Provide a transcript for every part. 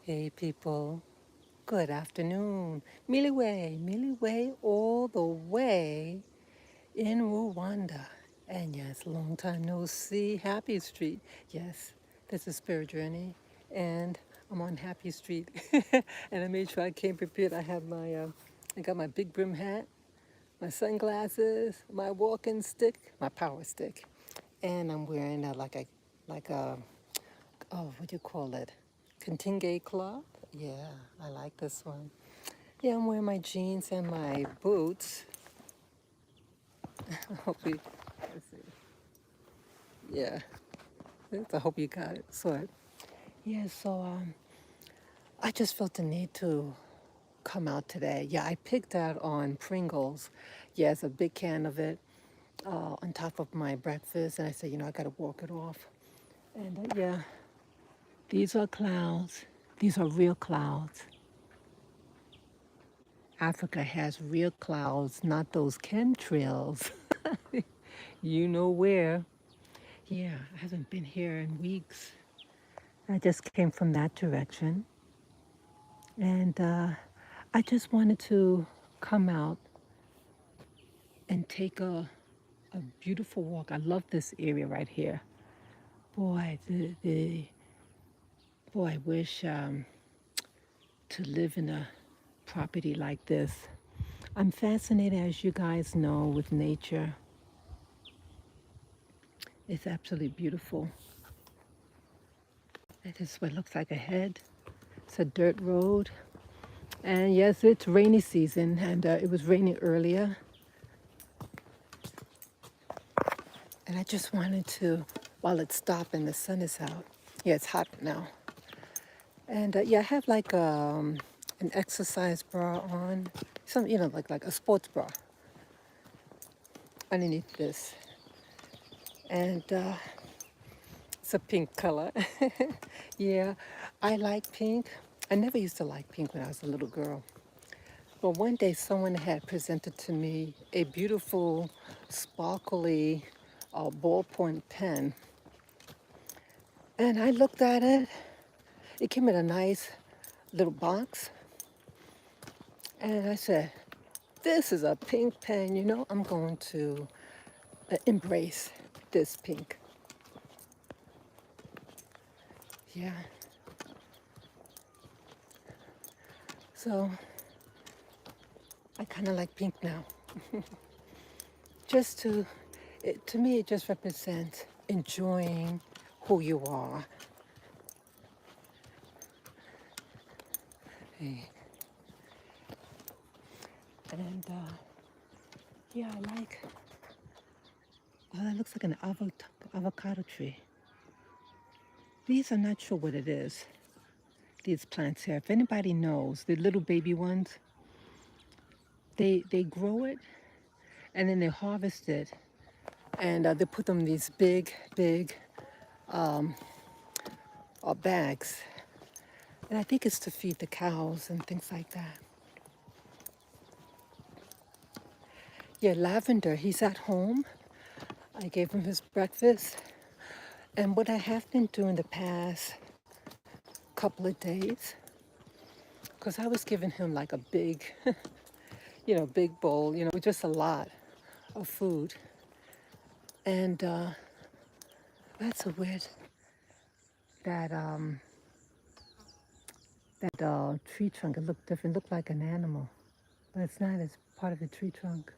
Hey people, good afternoon. Miliwe, all the way in Rwanda. And yes, long time no see, Happy Street. Yes, this is Spirit Journey, and I'm on Happy Street. And I made sure I came prepared. I got my big brim hat, my sunglasses, my walking stick, my power stick, and I'm wearing like a what do you call it? Contingay cloth. Yeah, I like this one. Yeah, I'm wearing my jeans and my boots. Hopefully, let's see. Yeah, I hope you got it. Yeah, I just felt the need to come out today. Yeah, I picked out on Pringles. Yeah, it's a big can of it on top of my breakfast. And I said, I got to walk it off. And yeah, these are clouds. These are real clouds. Africa has real clouds, not those chemtrails. You know where. Yeah, I haven't been here in weeks. I just came from that direction. And I just wanted to come out and take a beautiful walk. I love this area right here. Boy, boy, I wish to live in a property like this. I'm fascinated, as you guys know, with nature. It's absolutely beautiful. That is what it looks like ahead. It's a dirt road. And yes, it's rainy season, and it was raining earlier. And I just wanted to, while it stopped and the sun is out, yeah, it's hot now. And yeah, I have like an exercise bra on, like a sports bra underneath this. And it's a pink color. Yeah, I like pink. I never used to like pink when I was a little girl. But one day someone had presented to me a beautiful, sparkly ballpoint pen. And I looked at it. It came in a nice little box. And I said, this is a pink pen, I'm going to embrace this pink. Yeah. So I kind of like pink now. Just to me, it just represents enjoying who you are. Hey. And yeah, I like, oh, that looks like an avocado tree. These are not sure what it is, these plants here. If anybody knows, the little baby ones, they grow it and then they harvest it and they put them in these big bags. And I think it's to feed the cows and things like that. Yeah, Lavender, he's at home. I gave him his breakfast. And what I have been doing the past couple of days, because I was giving him like a big, big bowl, just a lot of food. And that's so weird that tree trunk, it looked different, it looked like an animal, but it's not, it's part of the tree trunk.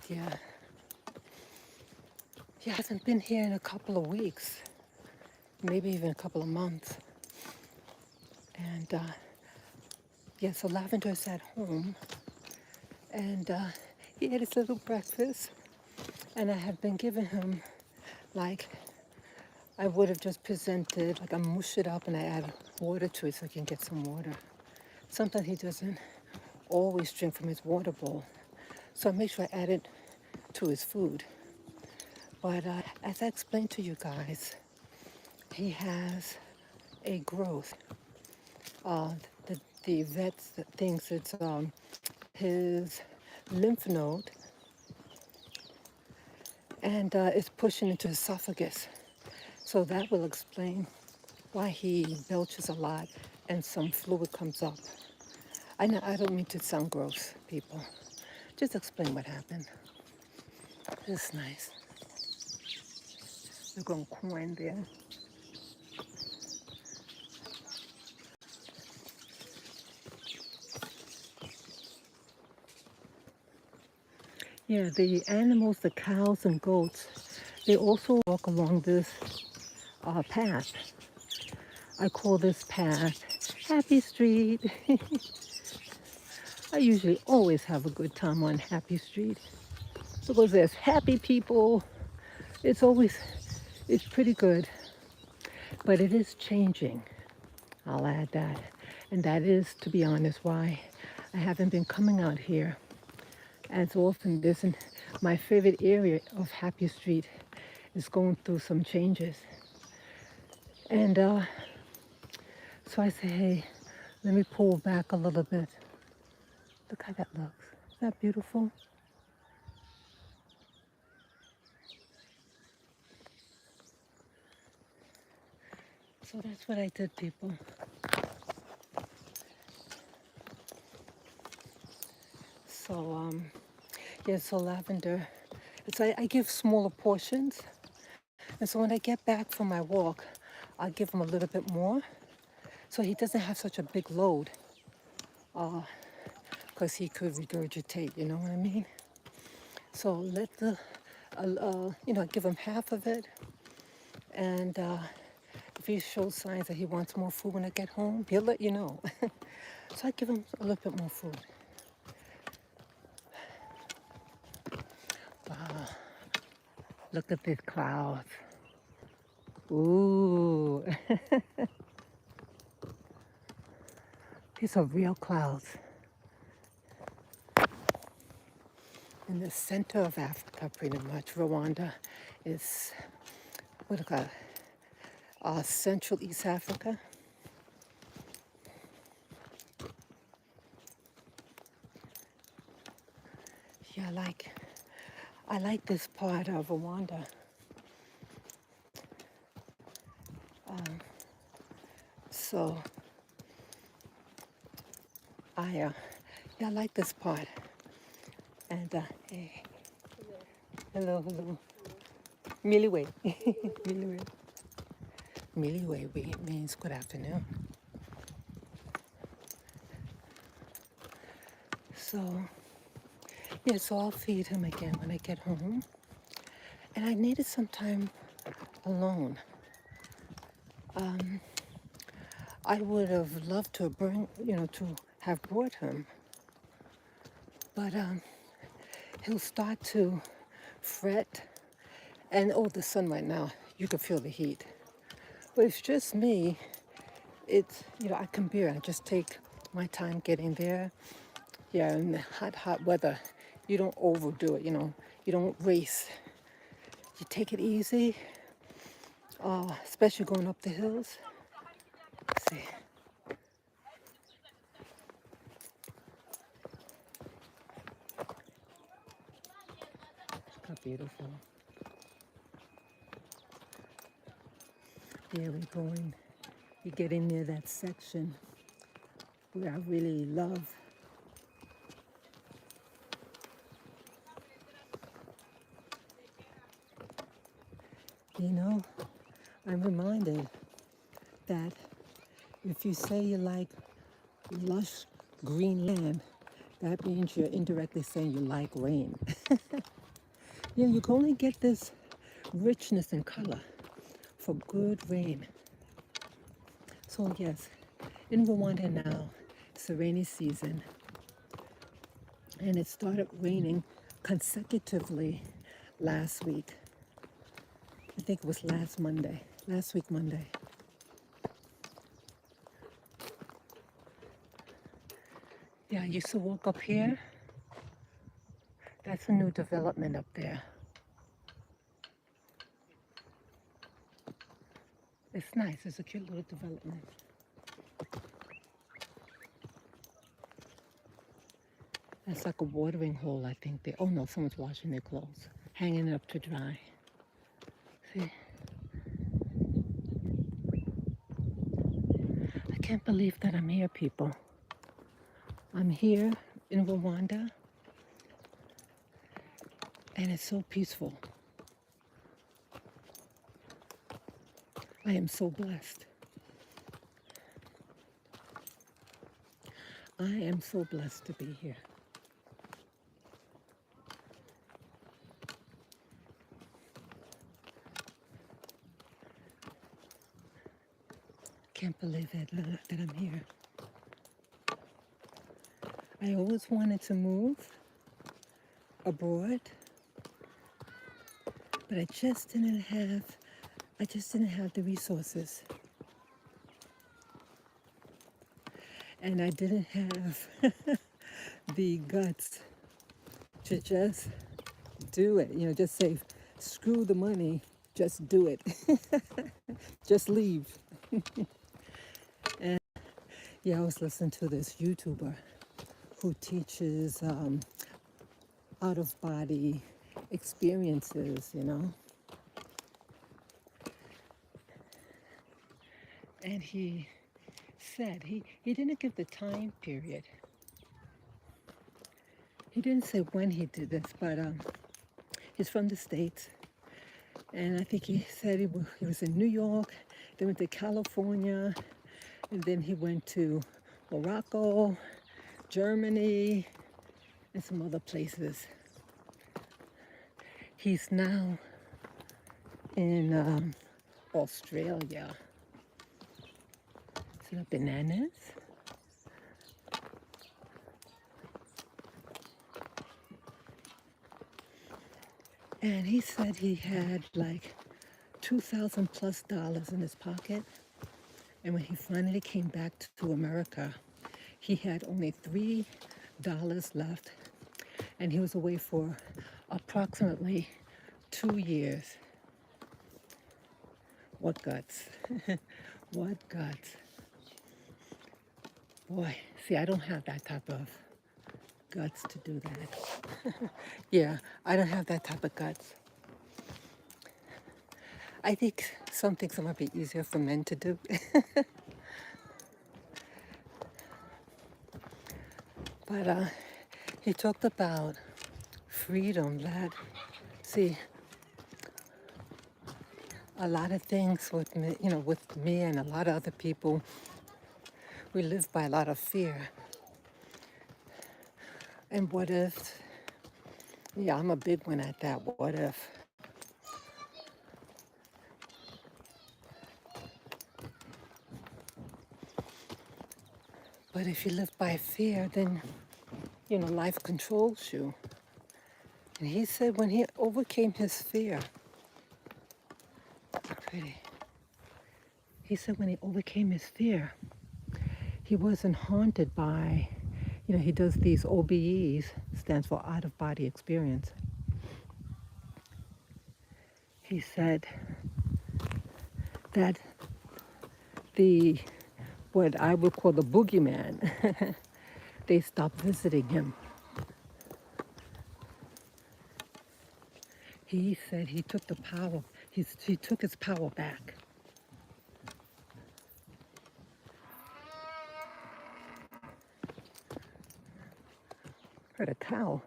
Yeah. Yeah, I haven't been here in a couple of weeks, maybe even a couple of months. And yeah, so Lavender's at home. And he had his little breakfast. And I have been giving him, like, I would have just presented, like I mush it up and I add water to it so he can get some water. Sometimes he doesn't always drink from his water bowl. So I make sure I add it to his food. But as I explained to you guys, he has a growth. Uh, the vets thinks it's his lymph node, and it's pushing into his esophagus. So that will explain why he belches a lot and some fluid comes up. I know I don't mean to sound gross, people. Just explain what happened. This is nice. They're growing corn there. Yeah, the animals, the cows and goats, they also walk along this path. I call this path Happy Street. I usually always have a good time on Happy Street because there's happy people. It's pretty good, but it is changing. I'll add that. And that is, to be honest, why I haven't been coming out here as often. This and my favorite area of Happy Street is going through some changes. And so I say, hey, let me pull back a little bit. Look how that looks. Isn't that beautiful? So that's what I did, people. So, yeah, so lavender. It's I give smaller portions. And so when I get back from my walk, I give him a little bit more. So he doesn't have such a big load. Because he could regurgitate, you know what I mean? So let the, give him half of it. And if he shows signs that he wants more food when I get home, he'll let you know. So I give him a little bit more food. Look at these clouds. Ooh. These are real clouds. In the center of Africa, pretty much. Rwanda is, what do you call it? Central East Africa. Yeah, I like this part of Rwanda. So I like this part. And hey, hello. Miliwe. Miliwe. Miliwe means good afternoon. So yeah, so I'll feed him again when I get home. And I needed some time alone. I would have loved to to have brought him, but he'll start to fret. And oh, the sun right now, you can feel the heat. But it's just me. It's, I can bear. I just take my time getting there. Yeah, in the hot weather, you don't overdo it, You don't race. You take it easy, especially going up the hills. Let's see. Look how beautiful. Yeah, we're getting near that section where I really love. I'm reminded that if you say you like lush green land, that means you're indirectly saying you like rain. You can only get this richness and color for good rain. So yes, in Rwanda now, it's the rainy season, and it started raining consecutively last week. I think it was last week Monday. Yeah, I used to walk up here. That's a new development up there. It's nice. It's a cute little development. That's like a watering hole, I think. Oh no, someone's washing their clothes. hanging up to dry. See? I can't believe that I'm here, people. I'm here in Rwanda, and it's so peaceful. I am so blessed. I am so blessed to be here. Can't believe it that I'm here. I always wanted to move abroad, but I just didn't have the resources. And I didn't have the guts to just do it. Just say, screw the money, just do it. Just leave. And yeah, I was listening to this YouTuber who teaches out-of-body experiences. And he said, he didn't give the time period. He didn't say when he did this, but he's from the States. And I think he said he was in New York, then went to California, and then he went to Morocco, Germany, and some other places. He's now in Australia. See the bananas? And he said he had like $2,000 plus in his pocket. And when he finally came back to America, he had only $3 left. And he was away for approximately 2 years. What guts. What guts. Boy, see, I don't have that type of guts to do that. Yeah, I don't have that type of guts. I think some things might be easier for men to do. But he talked about freedom, that, see, a lot of things with me and a lot of other people, we live by a lot of fear. And what if, yeah, I'm a big one at that, what if? But if you live by fear, then, life controls you. And he said when he overcame his fear, pretty. He said when he overcame his fear, he wasn't haunted by, he does these OBEs, stands for out of body experience. He said that what I would call the boogeyman, they stopped visiting him. He said he took the power, he took his power back. Heard a cow.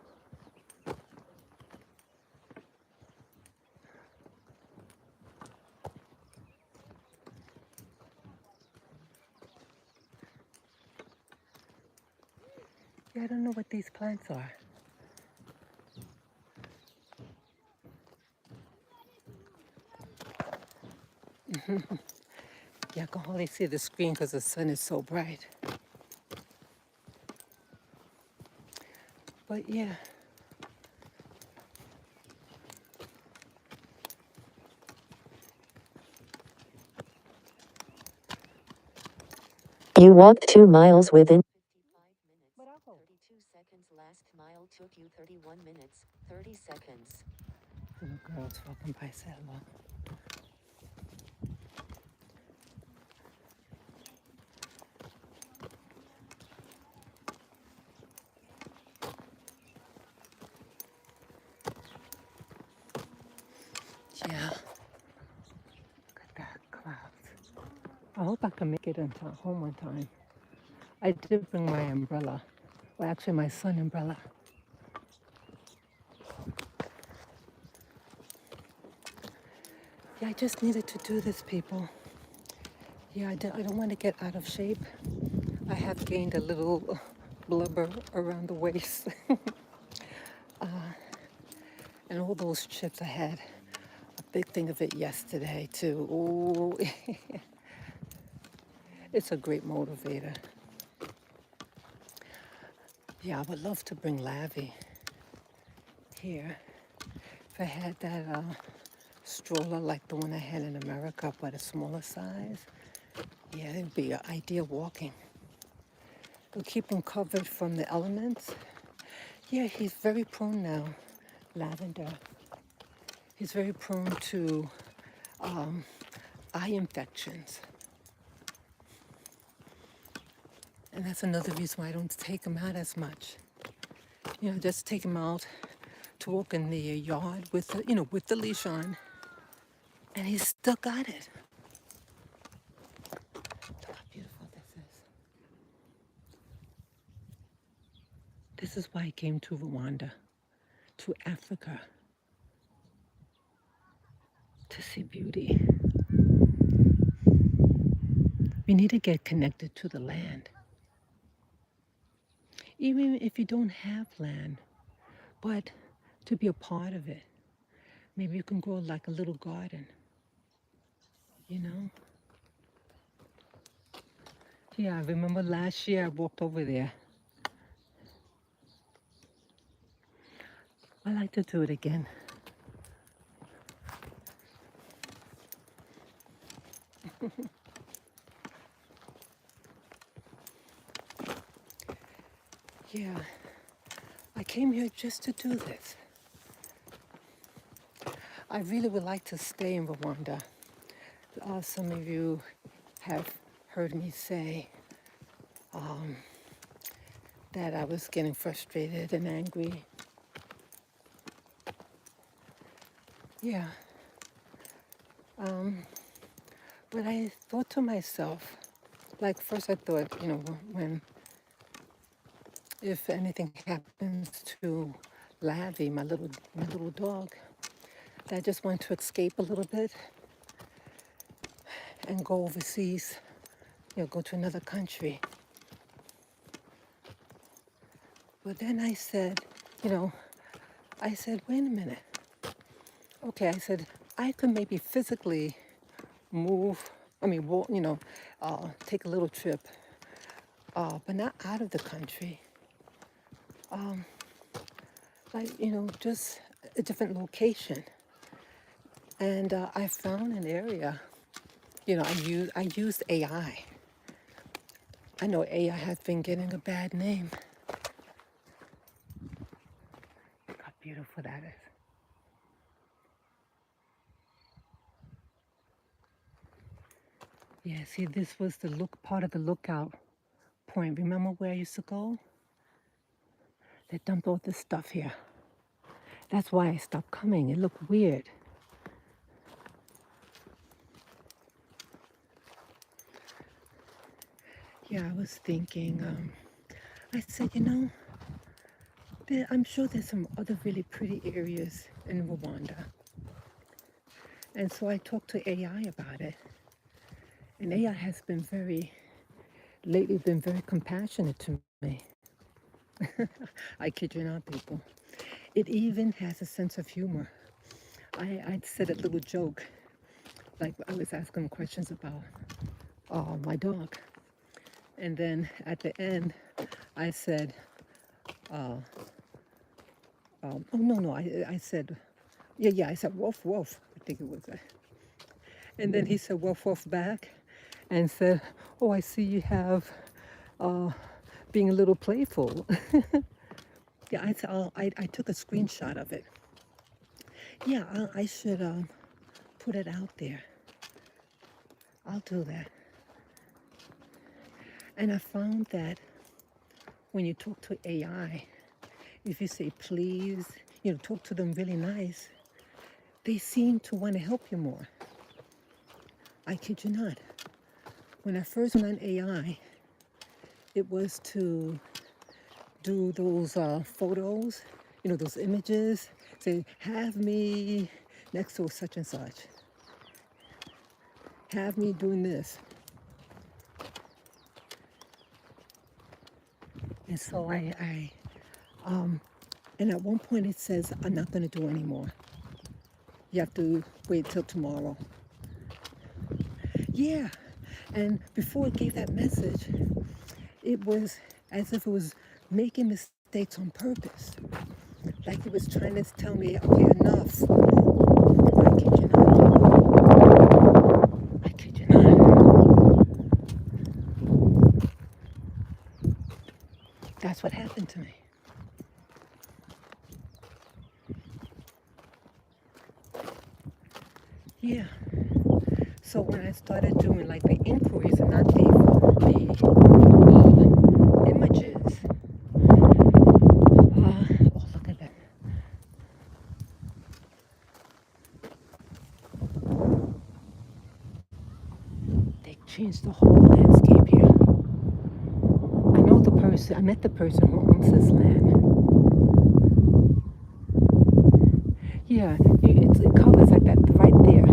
Yeah, I don't know what these plants are. Yeah, I can hardly see the screen because the sun is so bright. But yeah. You walked 2 miles within 55 minutes. 32 seconds. Last mile took you 31 minutes, 30 seconds. Little girls walking by sidewalk. I hope I can make it into home on time. I did bring my umbrella. Well, actually, my son's umbrella. Yeah, I just needed to do this, people. Yeah, I don't want to get out of shape. I have gained a little blubber around the waist. And all those chips I had. A big thing of it yesterday, too. Ooh, it's a great motivator. Yeah, I would love to bring Lavi here. If I had that stroller like the one I had in America, but a smaller size, yeah, it would be ideal walking. It'll keep him covered from the elements. Yeah, he's very prone now, Lavender. He's very prone to eye infections. And that's another reason why I don't take him out as much. You know, just take him out to walk in the yard with the, with the leash on, and he's still got it. Look how beautiful this is. This is why I came to Rwanda, to Africa, to see beauty. We need to get connected to the land. Even if you don't have land, but to be a part of it. Maybe you can grow like a little garden, you know? Yeah, I remember last year I walked over there. I like to do it again. Yeah, I came here just to do this. I really would like to stay in Rwanda. Some of you have heard me say that I was getting frustrated and angry. Yeah. But I thought to myself, like first I thought, when if anything happens to Lavi, my little dog, that I just want to escape a little bit and go overseas, go to another country. But then I said, wait a minute. Okay, I said, I could maybe physically move, walk, take a little trip, but not out of the country. Just a different location. And I found an area, I used AI. I know AI has been getting a bad name. Look how beautiful that is. Yeah, see, this was the part of the lookout point. Remember where I used to go? They dumped all this stuff here. That's why I stopped coming. It looked weird. Yeah, I was thinking, I said, I'm sure there's some other really pretty areas in Rwanda. And so I talked to AI about it. And AI has been lately been very compassionate to me. I kid you not, people. It even has a sense of humor. I said a little joke, like I was asking questions about my dog. And then at the end, I said, oh, no, I said, yeah, I said, woof, woof. I think it was that. And then he said, woof, woof back and said, oh, I see you have being a little playful. Yeah, I took a screenshot of it. Yeah, I should put it out there. I'll do that. And I found that when you talk to AI, if you say please, talk to them really nice, they seem to want to help you more. I kid you not. When I first went on AI, it was to do those photos, those images, say, have me next to such and such, have me doing this. And so and at one point it says, I'm not going to do anymore. You have to wait till tomorrow. Yeah. And before it gave that message, it was as if it was making mistakes on purpose. Like it was trying to tell me, okay, enough. I kid you not. I kid you not. That's what happened to me. Yeah. So when I started doing like the inquiries and not the images, oh, look at that. They changed the whole landscape here. I know the person, I met the person who owns this land. Yeah, it covers like that right there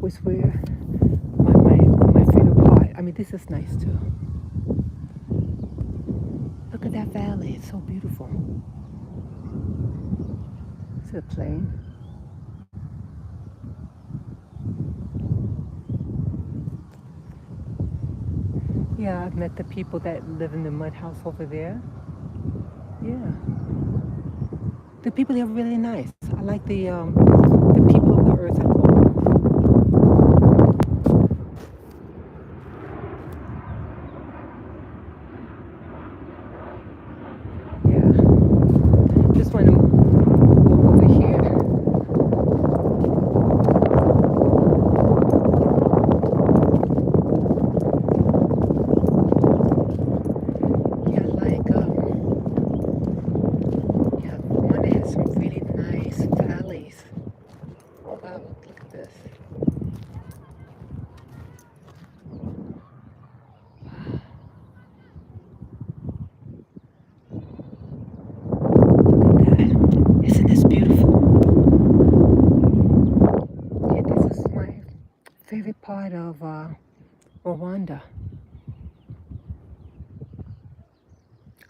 was where my favorite part. I mean, this is nice too. Look at that valley, it's so beautiful. See the plane? Yeah, I've met the people that live in the mud house over there. Yeah. The people there are really nice. I like the people of the earth, I call them. Yeah. Just want to walk over here. Yeah, like yeah, Rwanda has some really nice valleys. Wow, look at this. Look at that. Isn't this beautiful? Yeah, this is my favorite part of Rwanda.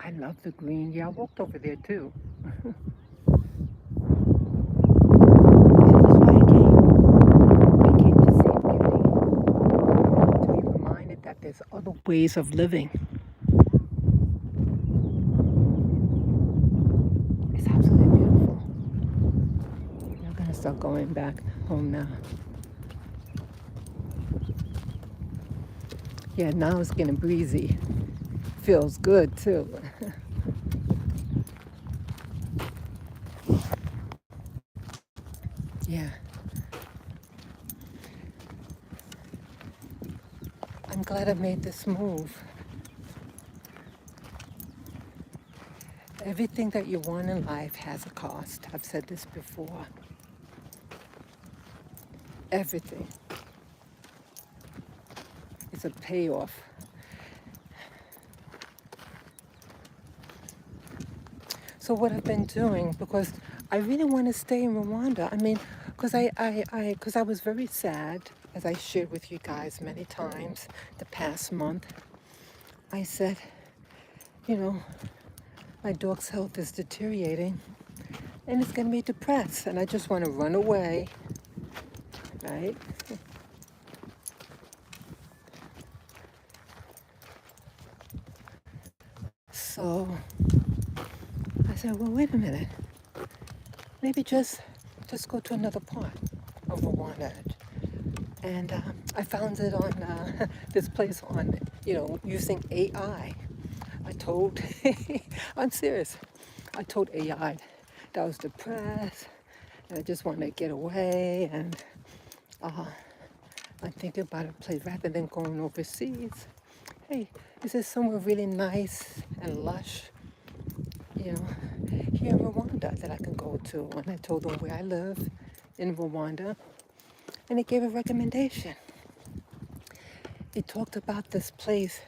I love the green. Yeah, I walked over there too. That's why I came. I came to see beauty, to be reminded that there's other ways of living. It's absolutely beautiful. I'm gonna start going back home now. Yeah, now it's getting breezy. Feels good too. Yeah. I'm glad I made this move. Everything that you want in life has a cost. I've said this before. Everything. It's a payoff. So what I've been doing, because I really want to stay in Rwanda. I mean, because I was very sad, as I shared with you guys many times the past month. I said, you know, my dog's health is deteriorating, and it's getting me depressed, and I just want to run away, right? So I said, well, wait a minute. Maybe just go to another part of Rwanda. And I found it on this place on, using AI. I told, I'm serious. I told AI that I was depressed and I just wanted to get away, and I'm thinking about a place rather than going overseas. Hey, is there somewhere really nice and lush, you know, here in Rwanda that I can go to? And I told them where I live in Rwanda, and they gave a recommendation. it talked about this place.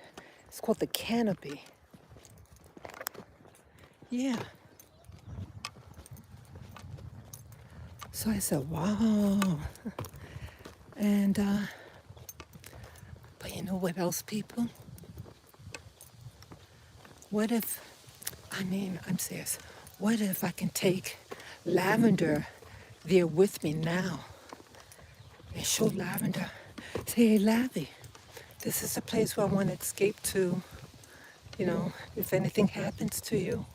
It's called the Canopy. Yeah. So I said, wow. And, but you know what else, people? What if, I'm serious. What if I can take Lavender there with me now and show Lavender? Say, hey, Lavi, this is a place where I want to escape to, if anything happens to you.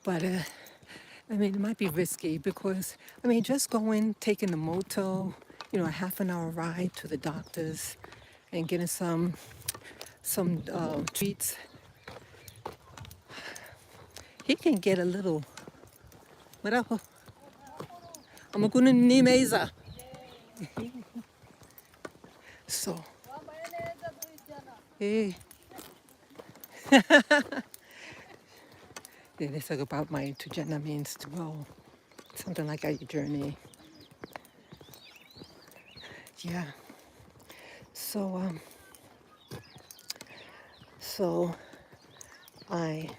But, it might be risky because, just going, taking the moto, a half an hour ride to the doctor's and getting some treats, he can get a little. Maraho. Amakuna ni meza. So, hey. Yeah, they talk about my Tujana means to go. Something like a journey. Yeah. So, so I.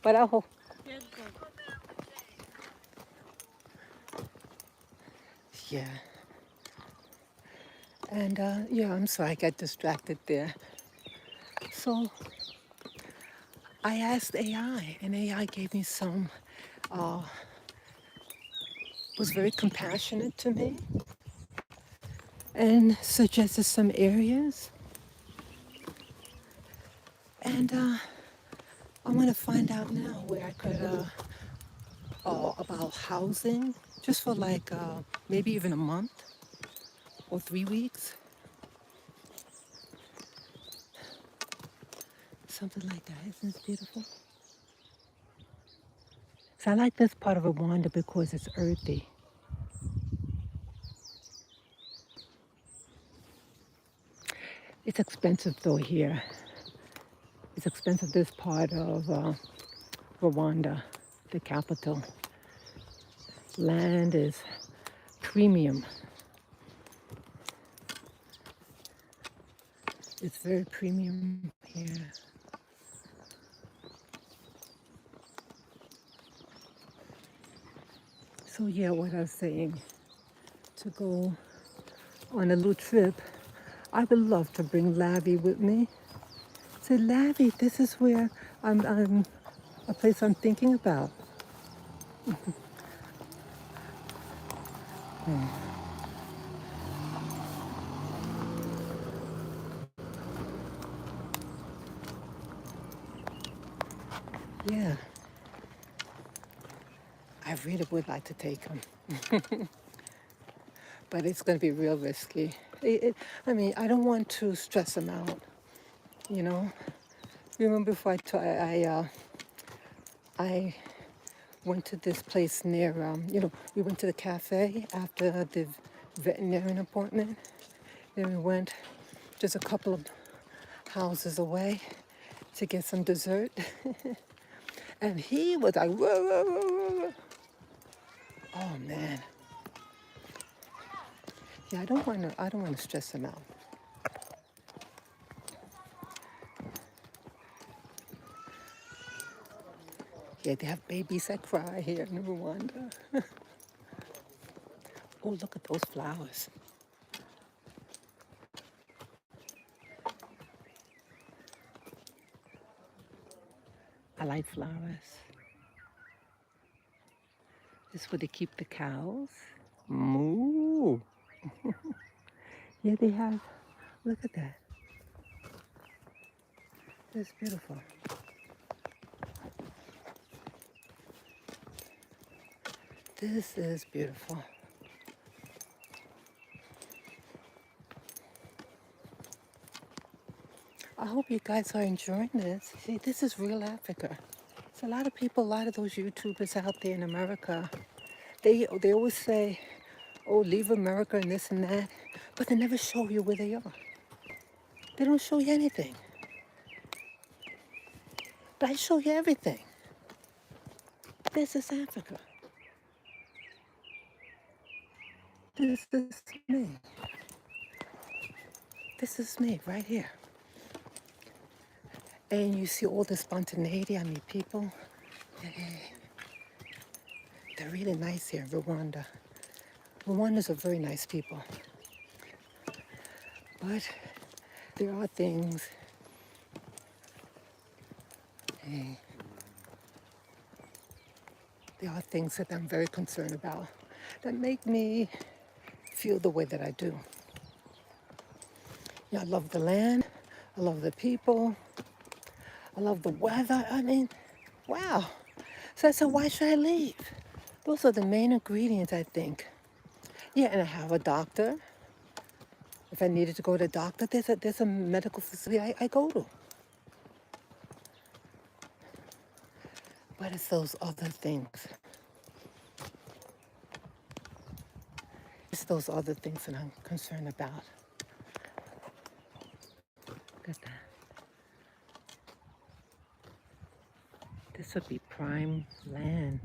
Maraho. Yeah. And yeah, I'm sorry I got distracted there. So I asked AI, and AI gave me was very compassionate to me and suggested some areas. And I want to find out now where I could, about housing, just for like maybe even a month or 3 weeks. Something like that. Isn't this beautiful? So I like this part of Rwanda because it's earthy. It's expensive though here. It's expensive this part of Rwanda, the capital. Land is premium. It's very premium here. So yeah, what I was saying, to go on a little trip, I would love to bring Lavi with me. Say, Lavi, this is where I'm a place I'm thinking about. Yeah, I really would like to take him, but it's going to be real risky. I don't want to stress him out, you know. Remember before I went to this place near, we went to the cafe after the veterinarian appointment. Then we went just a couple of houses away to get some dessert. And he was like, whoa, whoa, whoa, whoa. Oh man. Yeah, I don't want to stress him out. Yeah, they have babies that cry here in Rwanda. Oh, look at those flowers. I like flowers. This is where they keep the cows. Moo. Yeah, they have, look at that. It's beautiful. This is beautiful. I hope you guys are enjoying this. See, this is real Africa. So a lot of people, a lot of those YouTubers out there in America, they always say, oh, leave America and this and that, but they never show you where they are. They don't show you anything. But I show you everything. This is Africa. This is me. This is me right here. And you see all the spontaneity. I meet people. They're really nice here in Rwanda. Rwandans are very nice people. But there are things, eh, there are things that I'm very concerned about that make me feel the way that I do. Yeah, I love the land. I love the people. I love the weather. I mean, wow. So I said, why should I leave? Those are the main ingredients, I think. Yeah, and I have a doctor. If I needed to go to a doctor, there's a medical facility I go to. But it's those other things. It's those other things that I'm concerned about. Look at that. This would be prime land.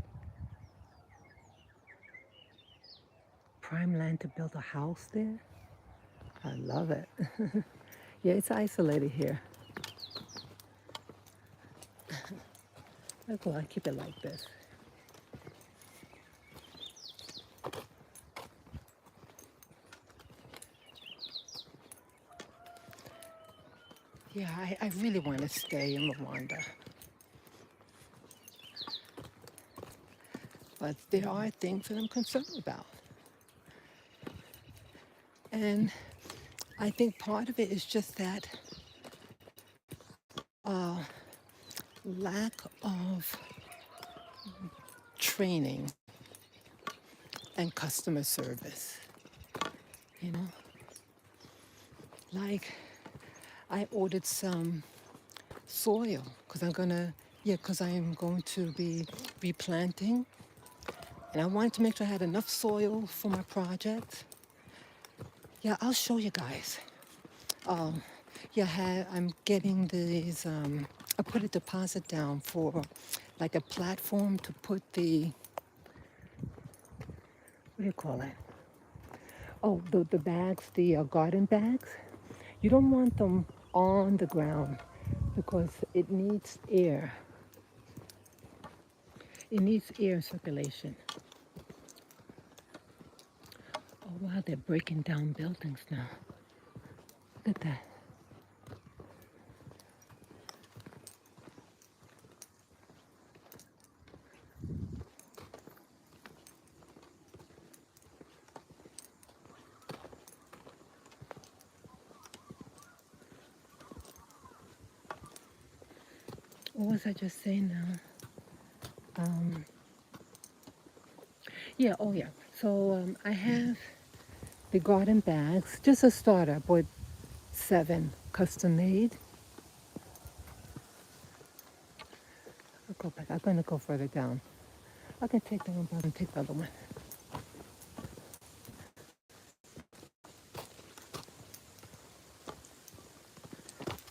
Prime land to build a house there. I love it. Yeah, it's isolated here. That's cool. I keep it like this. Yeah, I really want to stay in Rwanda. But there are things that I'm concerned about. And I think part of it is just that lack of training and customer service. You know, like I ordered some soil because because I am going to be replanting, and I wanted to make sure I had enough soil for my project. Yeah, I'll show you guys. Yeah, I'm getting these. I put a deposit down for like a platform to put what do you call it? Oh, the bags, the garden bags. You don't want them on the ground because it needs air. It needs air circulation. Oh wow, they're breaking down buildings now. Look at that. What was I just saying now? Um, yeah, oh yeah. So I have the garden bags, just a starter. I bought 7 custom made. I'll go back. I'm gonna go further down. I can take the one back and take the other one.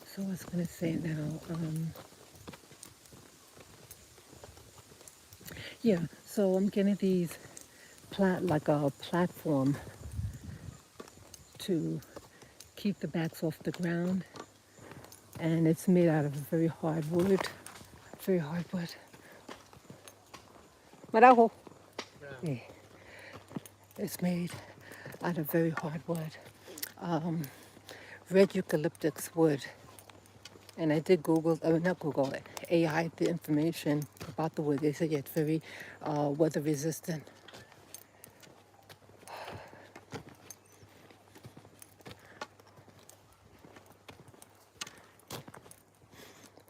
So I was gonna say now, yeah. So I'm getting these like a platform to keep the backs off the ground, and it's made out of a very hard wood. Very hard wood. Marajo. Yeah. It's made out of very hard wood. Um, Red eucalyptus wood. And I did Google, not Google it, AI the information about the wood. They said yeah, it's very weather resistant.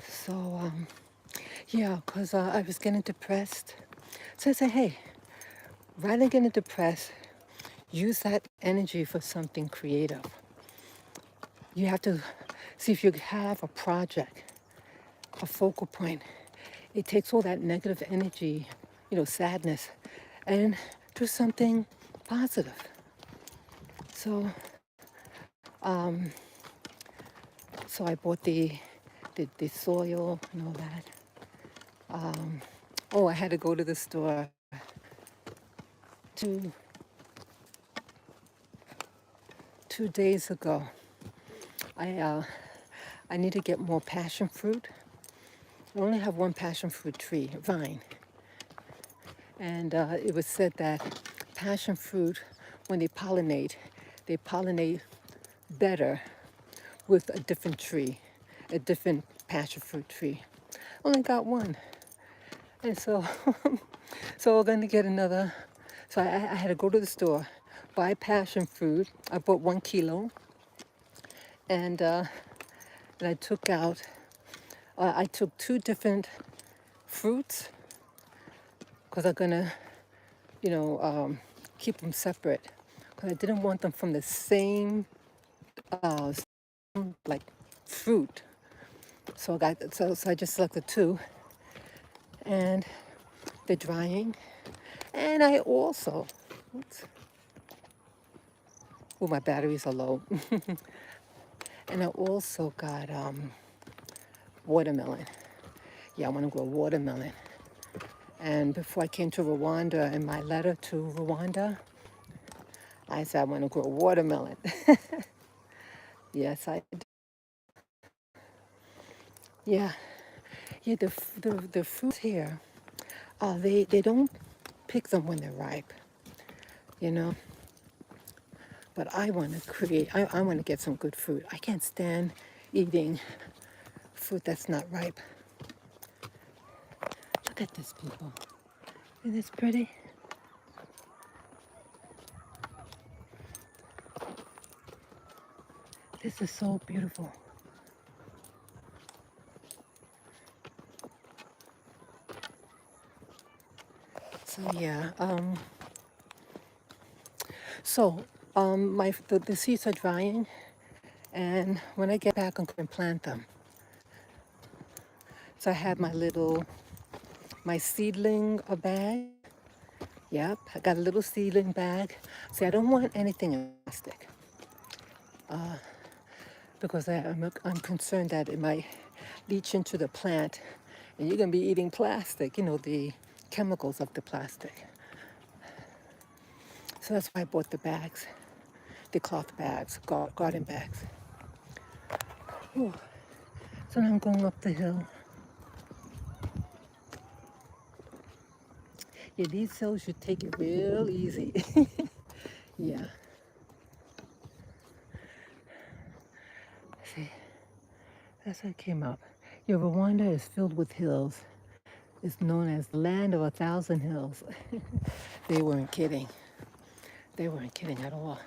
So, yeah, because I was getting depressed. So I said, hey, rather than getting depressed, use that energy for something creative. You have to see if you have a project, a focal point. It takes all that negative energy, sadness, and do something positive. So, so I bought the soil and all that. Oh, I had to go to the store to 2 days ago, I need to get more passion fruit. I only have one passion fruit tree, vine. And it was said that passion fruit, when they pollinate better with a different tree, a different passion fruit tree. Only got one. And so, so we're going to get another. So I had to go to the store, buy passion fruit. I bought 1 kilo. And I took out, I took 2 different fruits because I'm going to, keep them separate. Because I didn't want them from the same, like, fruit. So I just selected 2. And they're drying. And I also, oops, well, my batteries are low. And I also got watermelon. Yeah, I want to grow watermelon. And before I came to Rwanda, in my letter to Rwanda, I said I want to grow watermelon. Yes, I did. Yeah, yeah. The fruits here, they don't pick them when they're ripe, you know. But I want to create. I want to get some good fruit. I can't stand eating fruit that's not ripe. Look at this, people. Isn't this pretty? This is so beautiful. So yeah, the seeds are drying, and when I get back, I'm going to plant them. So I have my seedling bag. Yep, I got a little seedling bag. See, I don't want anything in plastic because I'm concerned that it might leach into the plant, and you're going to be eating plastic. The chemicals of the plastic. So that's why I bought the bags, the cloth bags, garden bags. Ooh. So now I'm going up the hill. Yeah, these hills you take it real easy. Yeah. See, that's how I came up. Yeah, Rwanda is filled with hills. It's known as the land of 1,000 hills. They weren't kidding. They weren't kidding at all.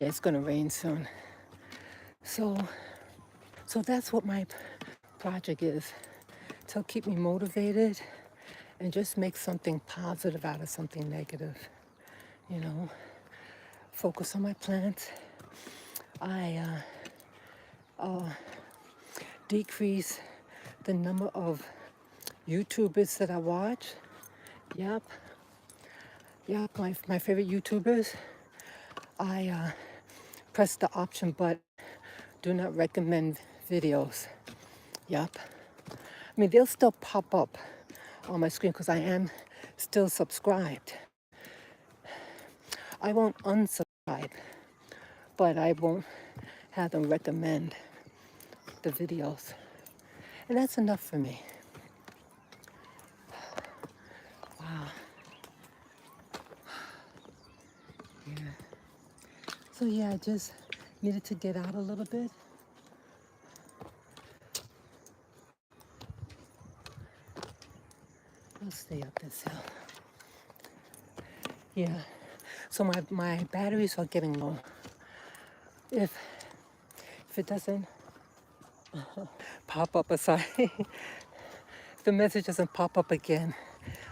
Yeah, it's gonna rain soon. So that's what my project is. To keep me motivated and just make something positive out of something negative. You know, focus on my plants. I decrease the number of YouTubers that I watch. Yep. Yep, my favorite YouTubers. I press the option button. Do not recommend videos. Yep. I mean, they'll still pop up on my screen because I am still subscribed. I won't unsubscribe, but I won't have them recommend the videos. And that's enough for me. Wow. Yeah. So yeah, I just needed to get out a little bit. I'll stay up this hill. Yeah. So my batteries are getting low. If it doesn't pop up aside, if the message doesn't pop up again,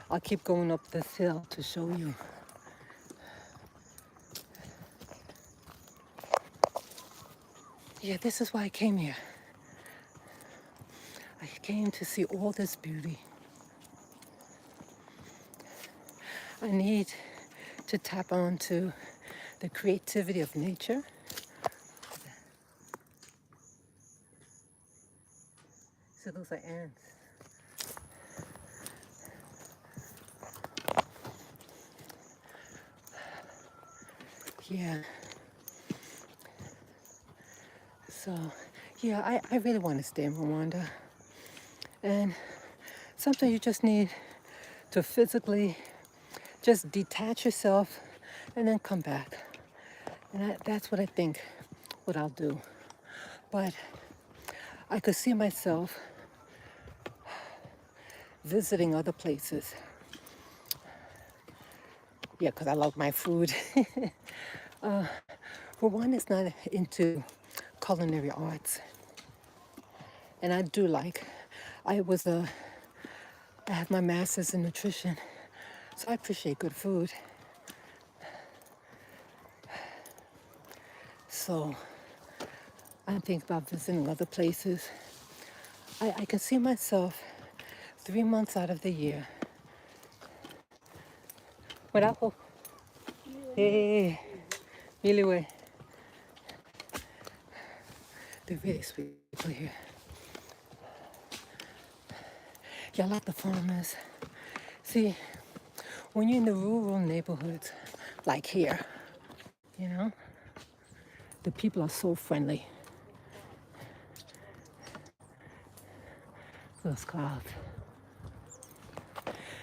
I'll keep going up this hill to show you. Yeah, this is why I came here. I came to see all this beauty. I need to tap onto the creativity of nature. So those are ants. Yeah. So, yeah, I really want to stay in Rwanda. And sometimes you just need to physically just detach yourself and then come back. And that's what I think what I'll do. But I could see myself visiting other places. Yeah, because I love my food. Rwanda's not into culinary arts. And I do like, I was a, I have my master's in nutrition, so I appreciate good food. So I think about visiting other places. I can see myself 3 months out of the year. Without, hey, anyway, they're really sweet people here. Yeah, I like the farmers. See, when you're in the rural neighborhoods, like here, you know, the people are so friendly. Those clouds,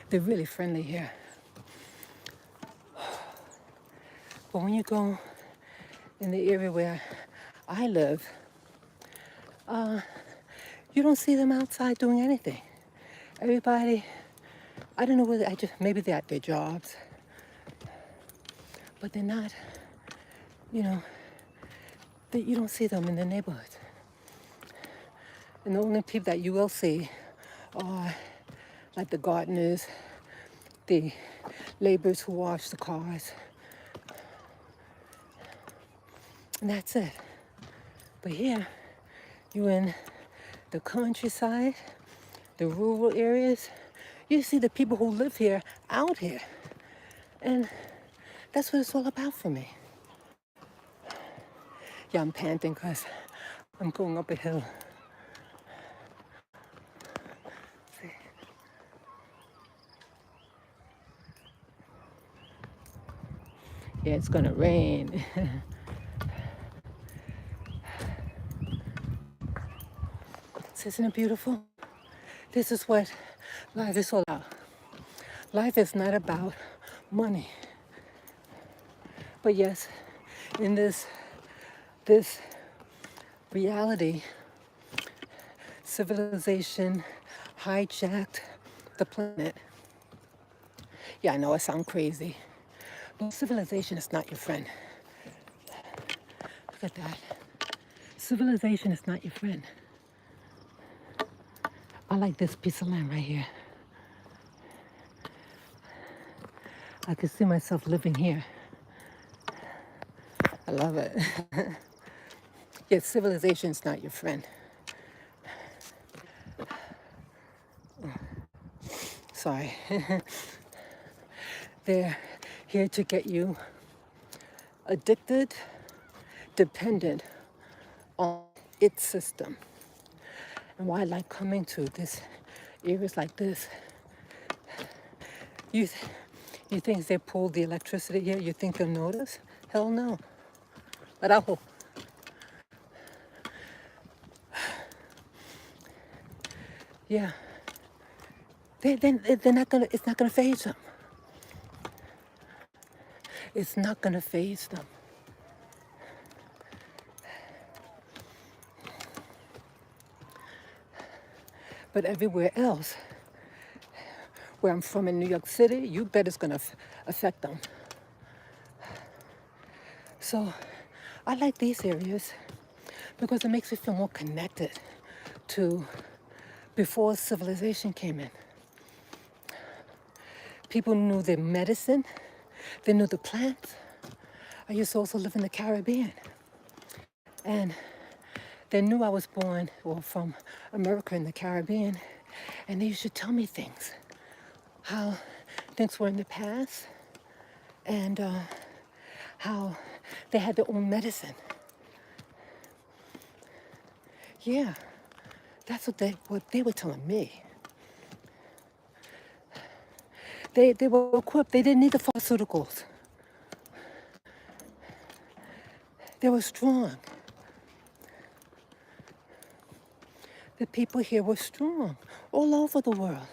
they're really friendly here. But when you go in the area where I live, you don't see them outside doing anything. Everybody, I don't know whether maybe they're at their jobs, but they're not, you know, you don't see them in the neighborhood. And the only people that you will see are like the gardeners, the laborers who wash the cars, and that's it. But here, you're in the countryside, the rural areas, you see the people who live here out here. And that's what it's all about for me. Yeah, I'm panting because I'm going up a hill. Yeah, it's gonna rain. Isn't it beautiful? This is what life is all about. Life is not about money. But yes, in this reality, civilization hijacked the planet. Yeah, I know I sound crazy, but civilization is not your friend. Look at that. Civilization is not your friend. I like this piece of land right here. I can see myself living here. I love it. Yet civilization is not your friend. Sorry. They're here to get you addicted, dependent on its system. And why I like coming to this areas like this. You think if they pull the electricity here, you think they'll notice? Hell no. But I hope. Yeah. They're not gonna. It's not gonna phase them. It's not gonna phase them. But everywhere else, where I'm from in New York City, you bet it's gonna affect them. So I like these areas because it makes me feel more connected to before civilization came in. People knew their medicine, they knew the plants. I used to also live in the Caribbean. And they knew I was born or from America in the Caribbean. And they used to tell me things, how things were in the past and how they had their own medicine. Yeah, that's what they were telling me. They were equipped. They didn't need the pharmaceuticals. They were strong. people here were strong all over the world.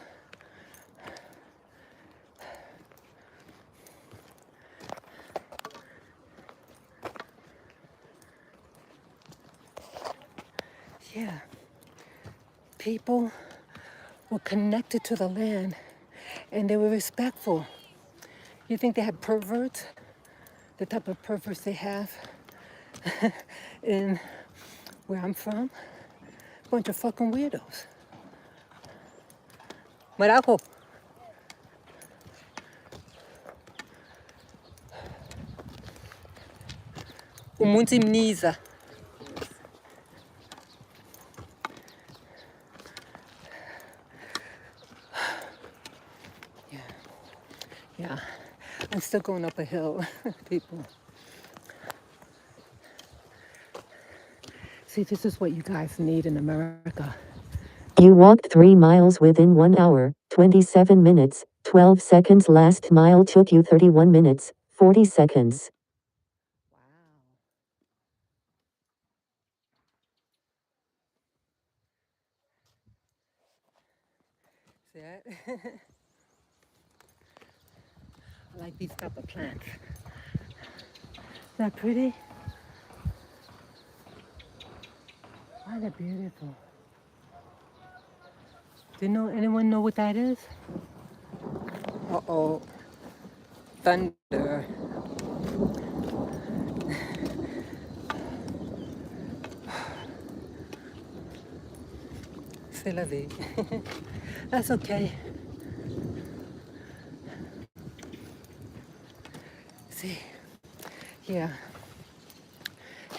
Yeah, people were connected to the land and they were respectful. You think they had perverts? The type of perverts they have in where I'm from? Bunch of fucking weirdos. Maraco. Umunzi mniza. Yeah, I'm still going up a hill, people. See, this is what you guys need in America. You walked 3 miles within 1 hour, 27 minutes, 12 seconds. Last mile took you 31 minutes, 40 seconds. Wow. See that? I like these type of plants. Isn't that pretty? Aren't they beautiful? Do anyone know what that is? Uh-oh. Thunder. C'est la vie. That's okay. See, yeah.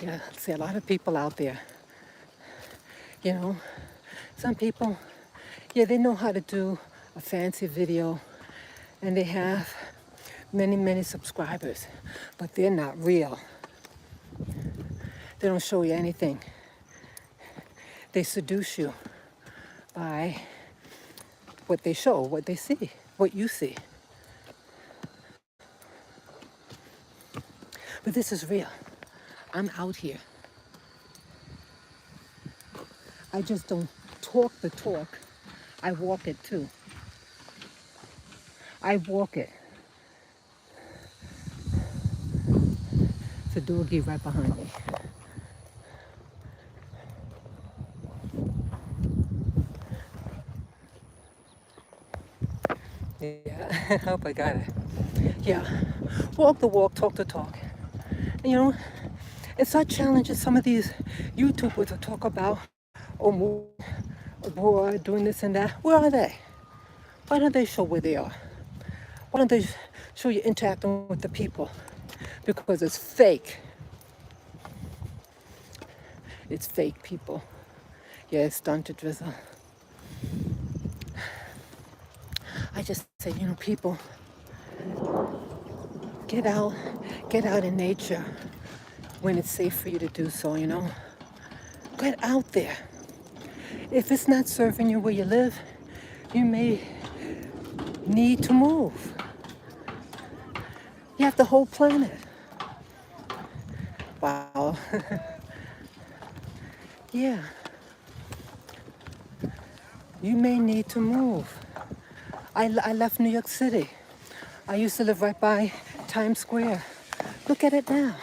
Yeah, see a lot of people out there. You know, some people, yeah, they know how to do a fancy video and they have many, many subscribers, but they're not real. They don't show you anything. They seduce you by what they show, what they see, what you see. But this is real. I'm out here. I just don't talk the talk. I walk it too. I walk it. It's a doggy right behind me. Yeah, I hope I got it. Yeah, walk the walk, talk the talk. And, you know, it's not challenging some of these YouTubers to talk about, oh, move abroad, doing this and that. Where are they? Why don't they show where they are? Why don't they show you interacting with the people? Because it's fake. It's fake, people. Yeah, it's done to drizzle. I just say, you know, people, get out in nature when it's safe for you to do so, you know. Get out there. If it's not serving you where you live, you may need to move. You have the whole planet. Wow. Yeah. You may need to move. I left New York City. I used to live right by Times Square. Look at it now.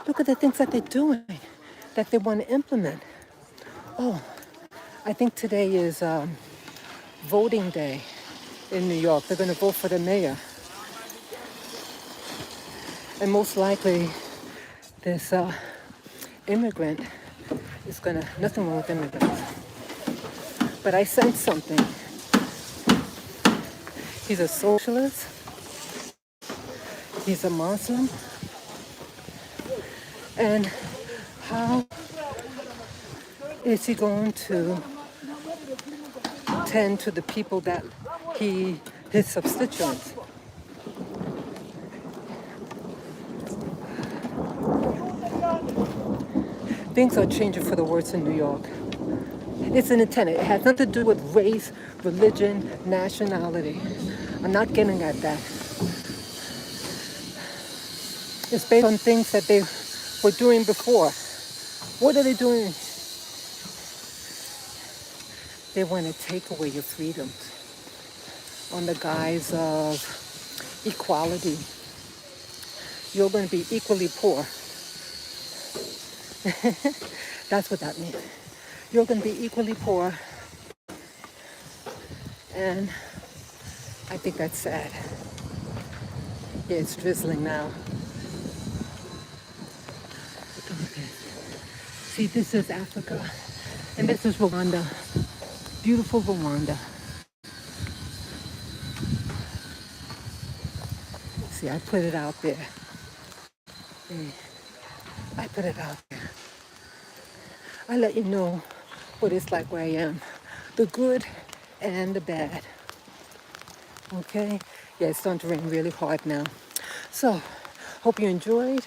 Look at the things that they're doing, that they want to implement. Oh, I think today is voting day in New York. They're going to vote for the mayor. And most likely, this immigrant is going to, nothing wrong with immigrants. But I sense something. He's a socialist. He's a Muslim. And how is he going to tend to the people that his substituents? Things are changing for the worse in New York. It's an intent. It has nothing to do with race, religion, nationality. I'm not getting at that. It's based on things that they were doing before. What are they doing? They want to take away your freedoms on the guise of equality. You're going to be equally poor. That's what that means. You're going to be equally poor. And I think that's sad. Yeah, it's drizzling now. Okay. See, this is Africa. And this is Rwanda. Beautiful Rwanda. See, I put it out there. I put it out there. I let you know what it's like where I am. The good and the bad. Okay? Yeah, it's starting to rain really hard now. So, hope you enjoyed.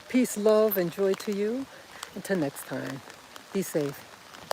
Peace, love, and joy to you. Until next time. Be safe.